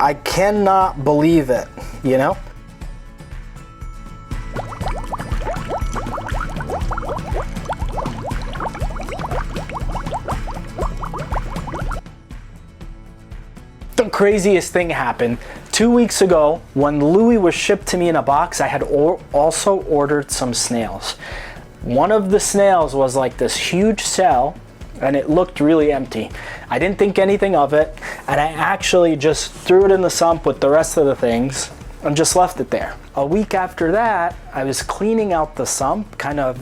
I cannot believe it, you know? The craziest thing happened 2 weeks ago when Louis was shipped to me in a box. I had also ordered some snails. One of the snails was like this huge cell and it looked really empty. I didn't think anything of it, and I actually just threw it in the sump with the rest of the things and just left it there. A week after that, I was cleaning out the sump, kind of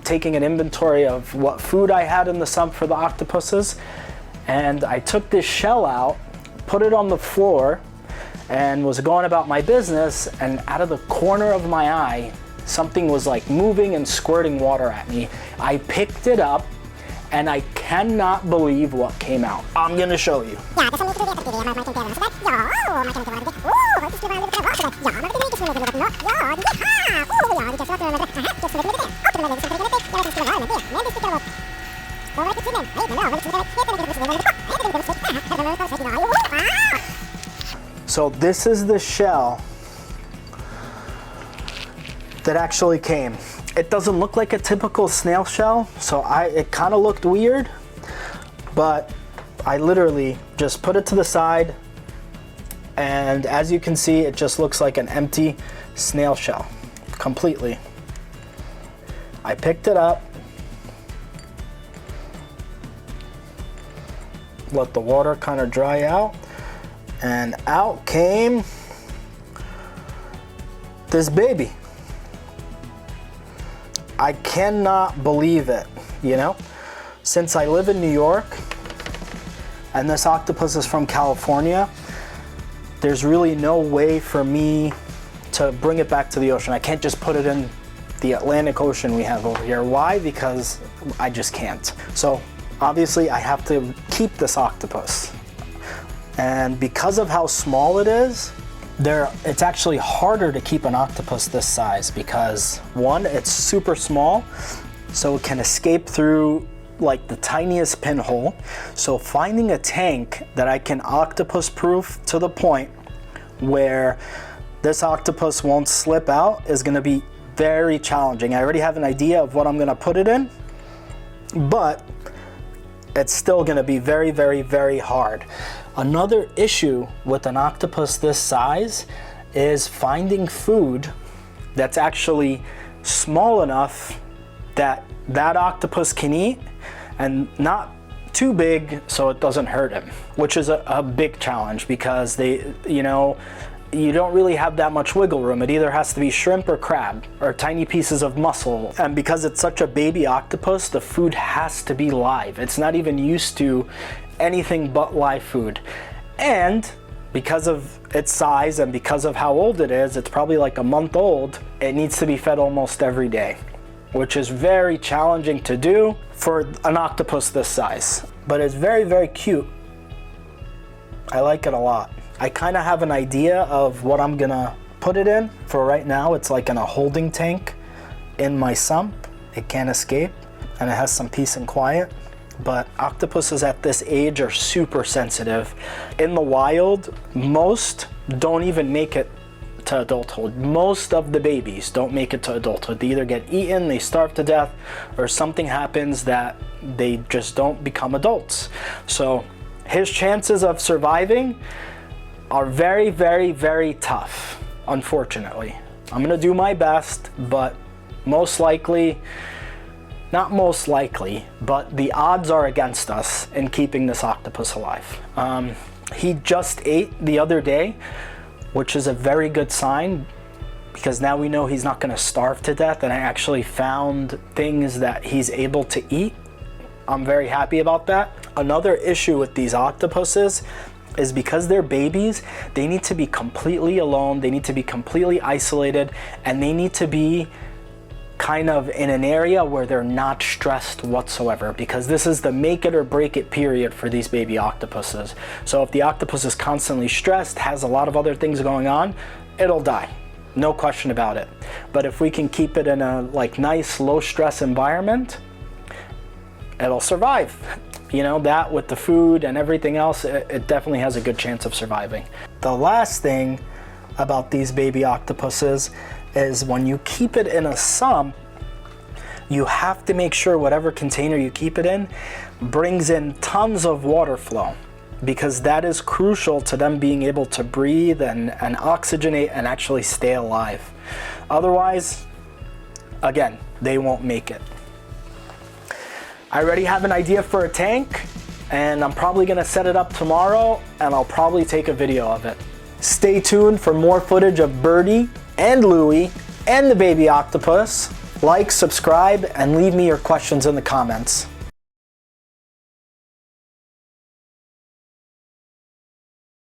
taking an inventory of what food I had in the sump for the octopuses, and I took this shell out, put it on the floor, and was going about my business, and out of the corner of my eye, something was like moving and squirting water at me. I picked it up, and I cannot believe what came out. I'm gonna show you. So this is the shell that actually came. It doesn't look like a typical snail shell, so it kind of looked weird, but I literally just put it to the side, and as you can see, it just looks like an empty snail shell, completely. I picked it up, let the water kind of dry out, and out came this baby. I cannot believe it, you know? Since I live in New York and this octopus is from California, there's really no way for me to bring it back to the ocean. I can't just put it in the Atlantic Ocean we have over here. Why? Because I just can't. So obviously I have to keep this octopus. And because of how small it is, it's actually harder to keep an octopus this size because one, it's super small, so it can escape through like the tiniest pinhole. So finding a tank that I can octopus proof to the point where this octopus won't slip out is gonna be very challenging. I already have an idea of what I'm gonna put it in, but it's still gonna be very, very, very hard. Another issue with an octopus this size is finding food that's actually small enough that that octopus can eat and not too big so it doesn't hurt him, which is a big challenge because you don't really have that much wiggle room. It either has to be shrimp or crab or tiny pieces of mussel. And because it's such a baby octopus, the food has to be live. It's not even used to anything but live food. And because of its size and because of how old it is, it's probably like a month old, it needs to be fed almost every day, which is very challenging to do for an octopus this size. But it's very, very cute. I like it a lot. I kind of have an idea of what I'm gonna put it in. For right now, it's like in a holding tank in my sump. It can't escape, and it has some peace and quiet. But octopuses at this age are super sensitive. In the wild, most don't even make it to adulthood. Most of the babies don't make it to adulthood. They either get eaten, they starve to death, or something happens that they just don't become adults. So his chances of surviving are very, very, very tough, unfortunately. I'm gonna do my best, but most likely, not most likely, but the odds are against us in keeping this octopus alive. He just ate the other day, which is a very good sign because now we know he's not gonna starve to death, and I actually found things that he's able to eat. I'm very happy about that. Another issue with these octopuses is because they're babies, they need to be completely alone, they need to be completely isolated, and they need to be kind of in an area where they're not stressed whatsoever, because this is the make it or break it period for these baby octopuses. So if the octopus is constantly stressed, has a lot of other things going on, it'll die, no question about it. But if we can keep it in a nice low stress environment, it'll survive. you know, that with the food and everything else, it definitely has a good chance of surviving. The last thing about these baby octopuses is when you keep it in a sump, you have to make sure whatever container you keep it in brings in tons of water flow, because that is crucial to them being able to breathe and oxygenate and actually stay alive. Otherwise, again, they won't make it. I already have an idea for a tank, and I'm probably gonna set it up tomorrow, and I'll probably take a video of it. Stay tuned for more footage of Birdie and Louie and the baby octopus. Like, subscribe, and leave me your questions in the comments.